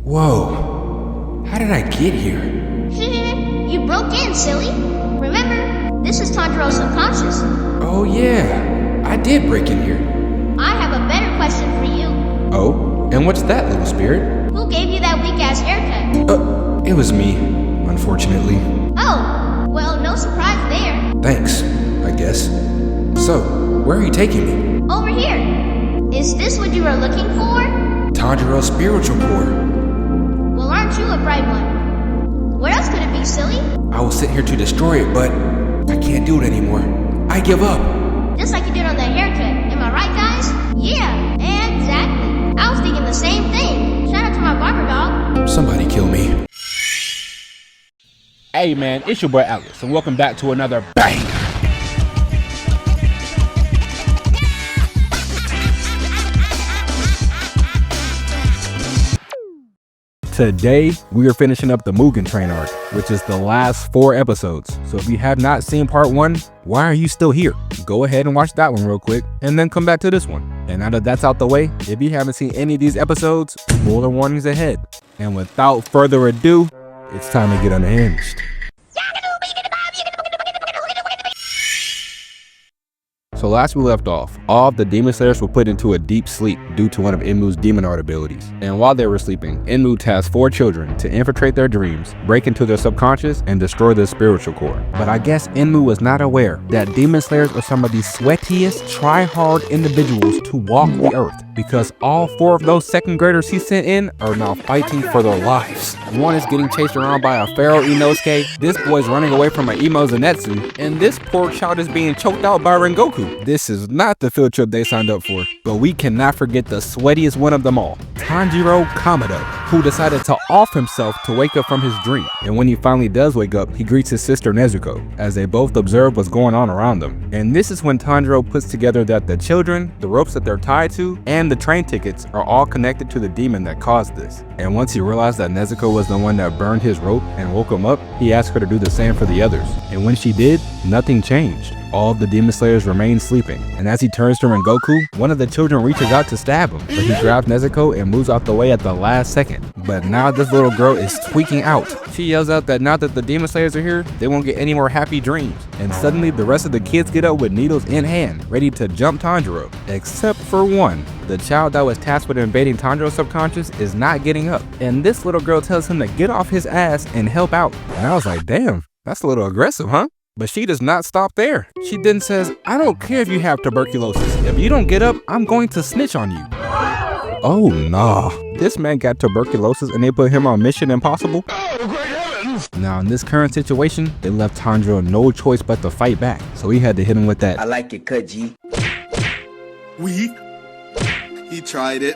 Whoa, how did I get here? You broke in, silly. Remember, this is Tanjiro's subconscious. Oh yeah, I did break in here. I have a better question for you. Oh, and what's that, little spirit? Who gave you that weak-ass haircut? It was me, unfortunately. Oh, well, no surprise there. Thanks, I guess. So, where are you taking me? Over here. Is this what you were looking for? Tanjiro's spiritual core. Well, aren't you a bright one? What else could it be, silly? I was sent here to destroy it, but I can't do it anymore. I give up. Just like you did on that haircut. Am I right, guys? Yeah, exactly. I was thinking the same thing. Shout out to my barber dog. Somebody kill me. Hey man, it's your boy Alex, and welcome back to another bang. Today, we are finishing up the Mugen Train arc, which is the last 4 episodes. So if you have not seen part 1, why are you still here? Go ahead and watch that one real quick, and then come back to this one. And now that that's out the way, if you haven't seen any of these episodes, spoiler warnings ahead. And without further ado, it's time to get unhinged. So last we left off, all of the demon slayers were put into a deep sleep due to one of Enmu's demon art abilities. And while they were sleeping, Enmu tasked 4 children to infiltrate their dreams, break into their subconscious, and destroy their spiritual core. But I guess Enmu was not aware that demon slayers are some of the sweatiest, try-hard individuals to walk the earth, because all 4 of those 2nd graders he sent in are now fighting for their lives. One is getting chased around by a feral Inosuke, this boy's running away from an emo zenitsu, and this poor child is being choked out by Rengoku. This is not the field trip they signed up for, but we cannot forget the sweatiest one of them all, Tanjiro Kamado, who decided to off himself to wake up from his dream. And when he finally does wake up, he greets his sister Nezuko, as they both observe what's going on around them. And this is when Tanjiro puts together that the children, the ropes that they're tied to, and the train tickets are all connected to the demon that caused this. And once he realized that Nezuko was the one that burned his rope and woke him up, he asked her to do the same for the others. And when she did, nothing changed. All of the demon slayers remain sleeping, and as he turns to Rengoku, one of the children reaches out to stab him, but he grabs Nezuko and moves out the way at the last second. But now this little girl is tweaking out. She yells out that now that the demon slayers are here, they won't get any more happy dreams. And suddenly the rest of the kids get up with needles in hand, ready to jump Tanjiro, except for one. The child that was tasked with invading Tanjiro's subconscious is not getting up, and this little girl tells him to get off his ass and help out. And I was like, damn, that's a little aggressive, huh? But she does not stop there. She then says, I don't care if you have tuberculosis. If you don't get up, I'm going to snitch on you. Oh nah. This man got tuberculosis and they put him on Mission Impossible? Oh, great heavens! Now in this current situation, they left Tanjiro no choice but to fight back. So he had to hit him with that. I like your cut, G. He tried it.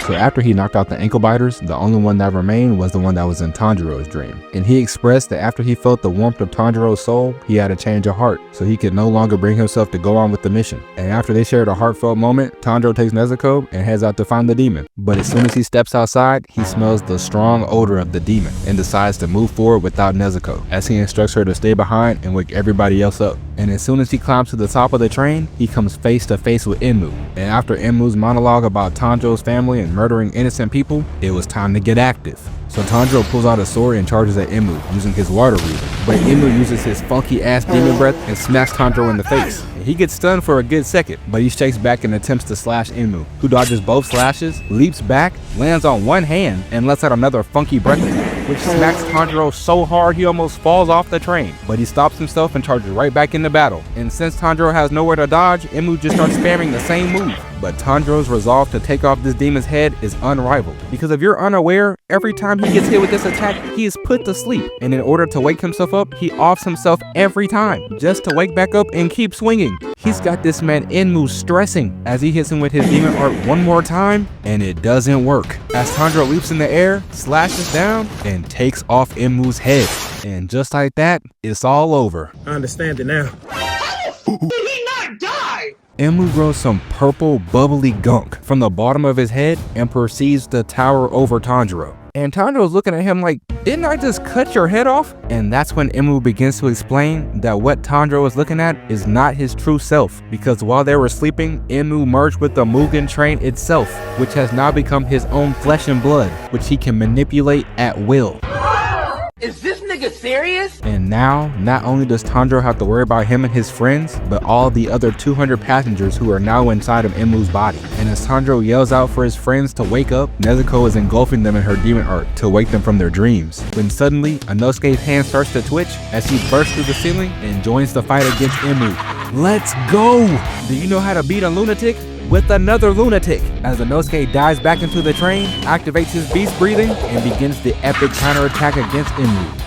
So after he knocked out the ankle biters, the only one that remained was the one that was in Tanjiro's dream. And he expressed that after he felt the warmth of Tanjiro's soul, he had a change of heart, so he could no longer bring himself to go on with the mission. And after they shared a heartfelt moment, Tanjiro takes Nezuko and heads out to find the demon. But as soon as he steps outside, he smells the strong odor of the demon and decides to move forward without Nezuko, as he instructs her to stay behind and wake everybody else up. And as soon as he climbs to the top of the train, he comes face to face with Enmu. And after Enmu's monologue about Tanjiro's family and murdering innocent people, it was time to get active. So Tanjiro pulls out a sword and charges at Enmu using his water breathing. But Enmu uses his funky ass demon breath and smacks Tanjiro in the face. And he gets stunned for a good second, but he shakes back and attempts to slash Enmu, who dodges both slashes, leaps back, lands on one hand, and lets out another funky breath attack, which smacks Tanjiro so hard he almost falls off the train. But he stops himself and charges right back into battle. And since Tanjiro has nowhere to dodge, Enmu just starts spamming the same move. But Tanjiro's resolve to take off this demon's head is unrivaled, because if you're unaware, every time he gets hit with this attack, he is put to sleep. And in order to wake himself up, he offs himself every time, just to wake back up and keep swinging. He's got this man Enmu stressing as he hits him with his demon art one more time, and it doesn't work. As Tanjiro leaps in the air, slashes down, and takes off Enmu's head. And just like that, it's all over. I understand it now. How did he not die? Enmu grows some purple bubbly gunk from the bottom of his head and proceeds to tower over Tanjiro. And Tanjiro's looking at him like, didn't I just cut your head off? And that's when Enmu begins to explain that what Tanjiro is looking at is not his true self, because while they were sleeping, Enmu merged with the Mugen train itself, which has now become his own flesh and blood, which he can manipulate at will. Is this nigga serious? And now, not only does Tanjiro have to worry about him and his friends, but all the other 200 passengers who are now inside of Enmu's body. And as Tanjiro yells out for his friends to wake up, Nezuko is engulfing them in her demon art to wake them from their dreams. When suddenly, Inosuke's hand starts to twitch as he bursts through the ceiling and joins the fight against Enmu. Let's go! Do you know how to beat a lunatic? With another lunatic, as Inosuke dives back into the train, activates his beast breathing, and begins the epic counterattack against Enmu.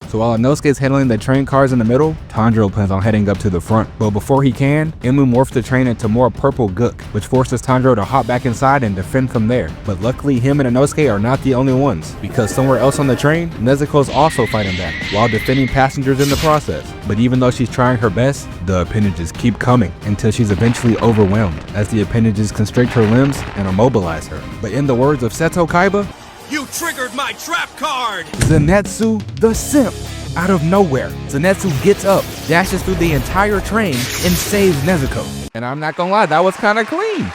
So while Inosuke is handling the train cars in the middle, Tanjiro plans on heading up to the front. But before he can, Enmu morphs the train into more purple gook, which forces Tanjiro to hop back inside and defend from there. But luckily, him and Inosuke are not the only ones, because somewhere else on the train, Nezuko is also fighting back, while defending passengers in the process. But even though she's trying her best, the appendages keep coming until she's eventually overwhelmed, as the appendages constrict her limbs and immobilize her. But in the words of Seto Kaiba, You triggered my trap card! Zenitsu the simp. Out of nowhere, Zenitsu gets up, dashes through the entire train, and saves Nezuko. And I'm not gonna lie, that was kinda clean.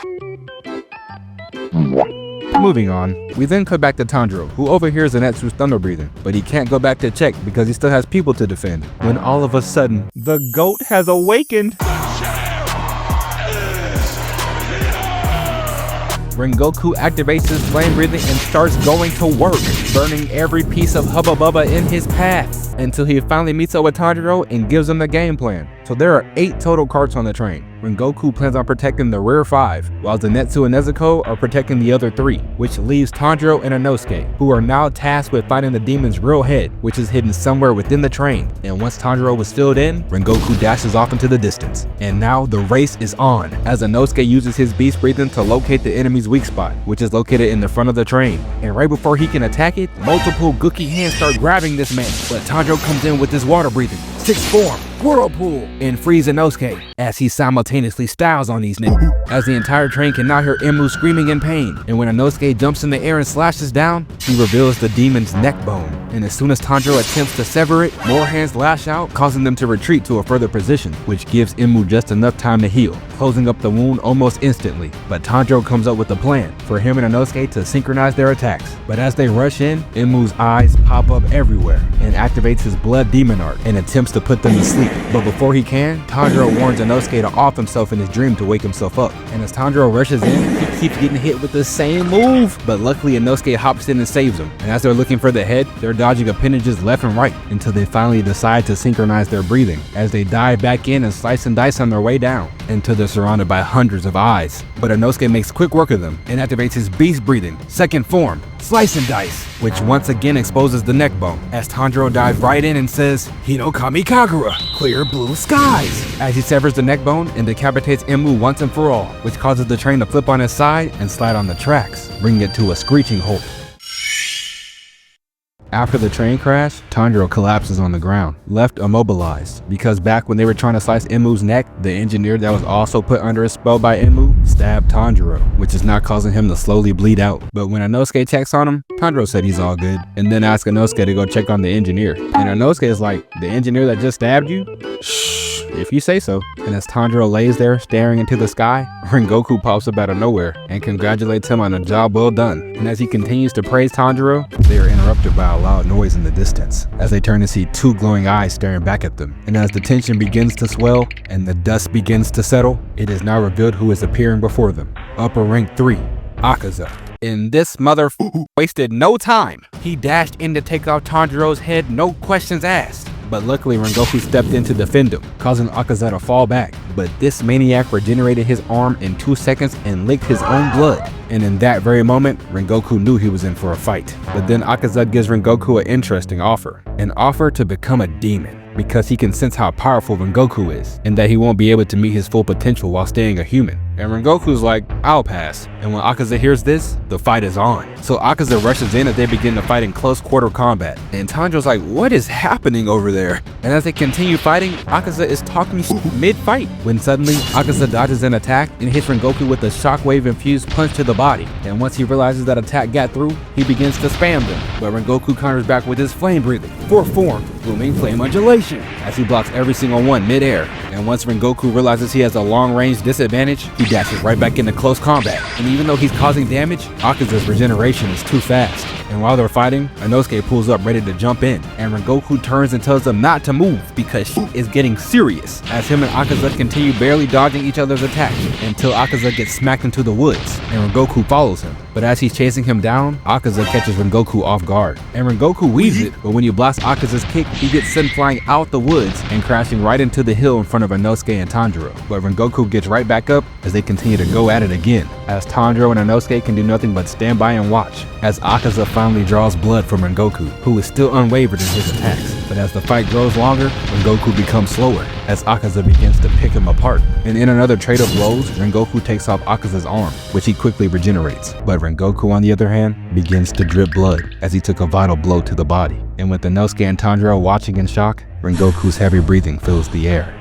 Moving on, we then cut back to Tanjiro, who overhears Zenitsu's thunder breathing, but he can't go back to check because he still has people to defend. When all of a sudden, the goat has awakened. Rengoku activates his flame breathing and starts going to work, burning every piece of Hubba Bubba in his path, until he finally meets up with Tanjiro and gives him the game plan. So there are 8 total carts on the train. Rengoku plans on protecting the rear 5, while Zenitsu and Nezuko are protecting the other 3, which leaves Tanjiro and Inosuke, who are now tasked with finding the demon's real head, which is hidden somewhere within the train. And once Tanjiro was filled in, Rengoku dashes off into the distance. And now the race is on, as Inosuke uses his beast breathing to locate the enemy's weak spot, which is located in the front of the train. And right before he can attack it, multiple gooky hands start grabbing this man, but Tanjiro comes in with his water breathing, 6th form, whirlpool, and frees Inosuke as he simultaneously styles on these niggas. As the entire train can now hear Enmu screaming in pain, and when Inosuke jumps in the air and slashes down, he reveals the demon's neck bone. And as soon as Tanjiro attempts to sever it, more hands lash out, causing them to retreat to a further position, which gives Enmu just enough time to heal, closing up the wound almost instantly. But Tanjiro comes up with a plan for him and Inosuke to synchronize their attacks. But as they rush in, Enmu's eyes pop up everywhere and activates his blood demon art and attempts to put them to sleep. But before he can, Tanjiro warns Inosuke to off himself in his dream to wake himself up. And as Tanjiro rushes in, he keeps getting hit with the same move. But luckily Inosuke hops in and saves him. And as they're looking for the head, they're dodging appendages left and right until they finally decide to synchronize their breathing as they dive back in and slice and dice on their way down until they're surrounded by hundreds of eyes. But Inosuke makes quick work of them and activates his beast breathing, 2nd form, slice and dice, which once again exposes the neck bone as Tanjiro dives right in and says, Hinokami Kagura, clear blue skies, as he severs the neck bone and decapitates Enmu once and for all, which causes the train to flip on its side and slide on the tracks, bringing it to a screeching halt. After the train crash, Tanjiro collapses on the ground, left immobilized, because back when they were trying to slice Enmu's neck, the engineer that was also put under a spell by Enmu stabbed Tanjiro, which is now causing him to slowly bleed out. But when Inosuke checks on him, Tanjiro said he's all good, and then asked Inosuke to go check on the engineer. And Inosuke is like, the engineer that just stabbed you? Shh, if you say so. And as Tanjiro lays there staring into the sky, Rengoku pops up out of nowhere and congratulates him on a job well done. And as he continues to praise Tanjiro, they are interrupted by a loud noise in the distance as they turn to see 2 glowing eyes staring back at them. And as the tension begins to swell and the dust begins to settle, it is now revealed who is appearing before them. Upper rank 3, Akaza. And this wasted no time. He dashed in to take off Tanjiro's head, no questions asked. But luckily Rengoku stepped in to defend him, causing Akaza to fall back. But this maniac regenerated his arm in 2 seconds and licked his own blood. And in that very moment, Rengoku knew he was in for a fight. But then Akaza gives Rengoku an interesting offer. An offer to become a demon, because he can sense how powerful Rengoku is, and that he won't be able to meet his full potential while staying a human. And Rengoku's like, I'll pass. And when Akaza hears this, the fight is on. So Akaza rushes in as they begin to fight in close quarter combat. And Tanjiro's like, what is happening over there? And as they continue fighting, Akaza is talking mid-fight when suddenly Akaza dodges an attack and hits Rengoku with a shockwave-infused punch to the body. And once he realizes that attack got through, he begins to spam them. But Rengoku counters back with his flame breathing, fourth form, blooming flame undulation, as he blocks every single one mid-air. And once Rengoku realizes he has a long-range disadvantage, he dashes right back into close combat. And even though he's causing damage, Akaza's regeneration is too fast. And while they're fighting, Inosuke pulls up ready to jump in, and Rengoku turns and tells them not to move because shit is getting serious, as him and Akaza continue barely dodging each other's attacks until Akaza gets smacked into the woods, and Rengoku follows him. But as he's chasing him down, Akaza catches Rengoku off guard, and Rengoku weaves it, but when you blast Akaza's kick, he gets sent flying out the woods and crashing right into the hill in front of Inosuke and Tanjiro. But Rengoku gets right back up as they continue to go at it again, as Tanjiro and Inosuke can do nothing but stand by and watch, as Akaza finally draws blood from Rengoku, who is still unwavered in his attacks. But as the fight grows longer, Rengoku becomes slower, as Akaza begins to pick him apart. And in another trade of blows, Rengoku takes off Akaza's arm, which he quickly regenerates. But Rengoku, on the other hand, begins to drip blood as he took a vital blow to the body. And with Inosuke and Tanjiro watching in shock, Rengoku's heavy breathing fills the air.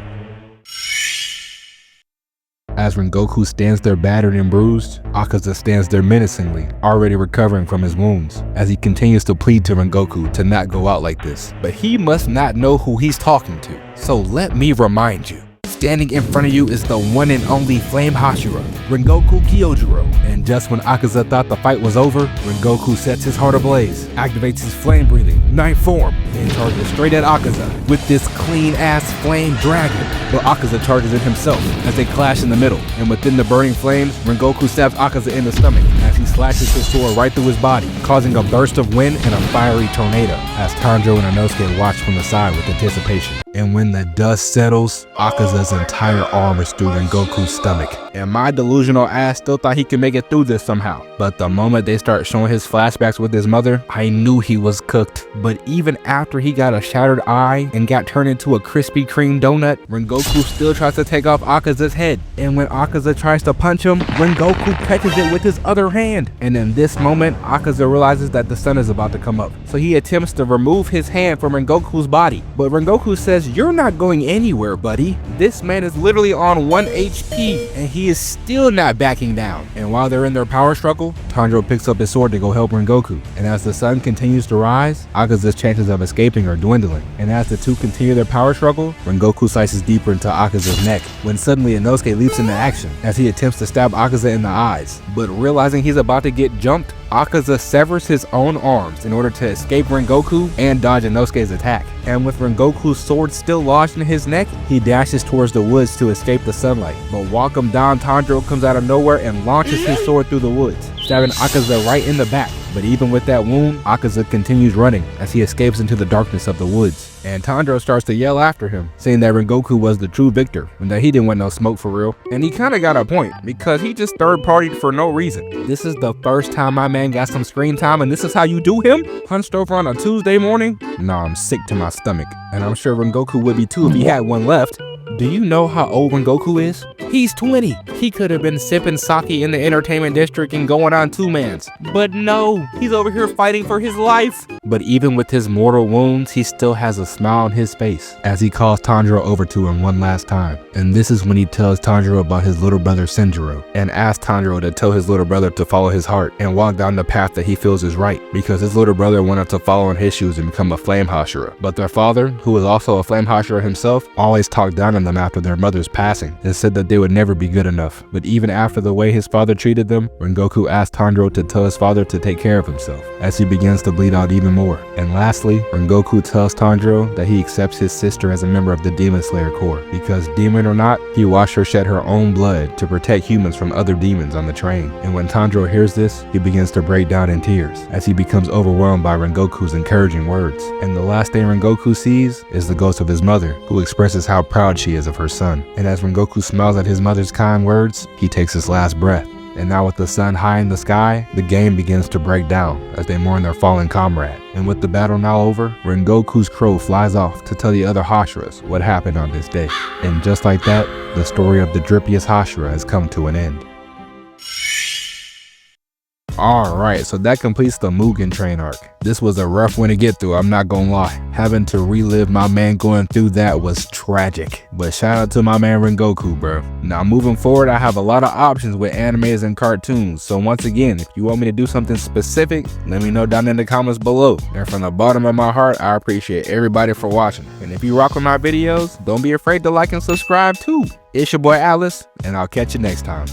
As Rengoku stands there battered and bruised, Akaza stands there menacingly, already recovering from his wounds, as he continues to plead to Rengoku to not go out like this. But he must not know who he's talking to, so let me remind you. Standing in front of you is the one and only Flame Hashira, Rengoku Kyojuro. And just when Akaza thought the fight was over, Rengoku sets his heart ablaze, activates his flame breathing, ninth form, and charges straight at Akaza with this clean-ass flame dragon. But Akaza charges it himself as they clash in the middle. And within the burning flames, Rengoku stabs Akaza in the stomach as he slashes his sword right through his body, causing a burst of wind and a fiery tornado, as Tanjiro and Inosuke watch from the side with anticipation. And when the dust settles, Akaza's entire arm is through Rengoku's stomach. And my delusional ass still thought he could make it through this somehow. But the moment they start showing his flashbacks with his mother, I knew he was cooked. But even after he got a shattered eye and got turned into a Krispy Kreme donut, Rengoku still tries to take off Akaza's head. And when Akaza tries to punch him, Rengoku catches it with his other hand. And in this moment, Akaza realizes that the sun is about to come up. So he attempts to remove his hand from Rengoku's body. But Rengoku says, "You're not going anywhere, buddy. This man is literally on 1 HP, and he is still not backing down." And while they're in their power struggle, Tanjiro picks up his sword to go help Rengoku. And as the sun continues to rise, Akaza's chances of escaping are dwindling. And as the two continue their power struggle, Rengoku slices deeper into Akaza's neck, when suddenly Inosuke leaps into action as he attempts to stab Akaza in the eyes. But realizing he's about to get jumped, Akaza severs his own arms in order to escape Rengoku and dodge Inosuke's attack. And with Rengoku's sword still lodged in his neck, he dashes towards the woods to escape the sunlight. But Welcome Down Tanjiro comes out of nowhere and launches his sword through the woods, stabbing Akaza right in the back. But even with that wound, Akaza continues running as he escapes into the darkness of the woods. And Tanjiro starts to yell after him, saying that Rengoku was the true victor and that he didn't want no smoke for real. And he kinda got a point, because he just third-partied for no reason. This is the first time my man got some screen time, and this is how you do him? Hunched over on a Tuesday morning? Nah, I'm sick to my stomach. And I'm sure Rengoku would be too if he had one left. Do you know how old Rengoku is? He's 20. He could have been sipping sake in the entertainment district and going on two-mans. But no, he's over here fighting for his life. But even with his mortal wounds, he still has a smile on his face as he calls Tanjiro over to him one last time. And this is when he tells Tanjiro about his little brother Senjiro, and asks Tanjiro to tell his little brother to follow his heart and walk down the path that he feels is right, because his little brother wanted to follow in his shoes and become a flame hashira. But their father, who was also a flame hashira himself, always talked down on them after their mother's passing and said that they would never be good enough. But even after the way his father treated them, Rengoku asked Tanjiro to tell his father to take care of himself, as he begins to bleed out even more. And lastly, Rengoku tells Tanjiro that he accepts his sister as a member of the Demon Slayer Corps, because demon or not, he watched her shed her own blood to protect humans from other demons on the train. And when Tanjiro hears this, he begins to break down in tears as he becomes overwhelmed by Rengoku's encouraging words. And the last thing Rengoku sees is the ghost of his mother, who expresses how proud she is of her son. And as Rengoku smiles at his mother's kind words, he takes his last breath. And now with the sun high in the sky, the game begins to break down as they mourn their fallen comrade. And with the battle now over, Rengoku's crow flies off to tell the other hashiras what happened on this day. And just like that, the story of the drippiest hashira has come to an end. Alright, so that completes the Mugen train arc. This was a rough one to get through, I'm not gonna lie. Having to relive my man going through that was tragic. But shout out to my man Rengoku, bro. Now moving forward, I have a lot of options with animes and cartoons. So once again, if you want me to do something specific, let me know down in the comments below. And from the bottom of my heart, I appreciate everybody for watching. And if you rock with my videos, don't be afraid to like and subscribe too. It's your boy Alice, and I'll catch you next time.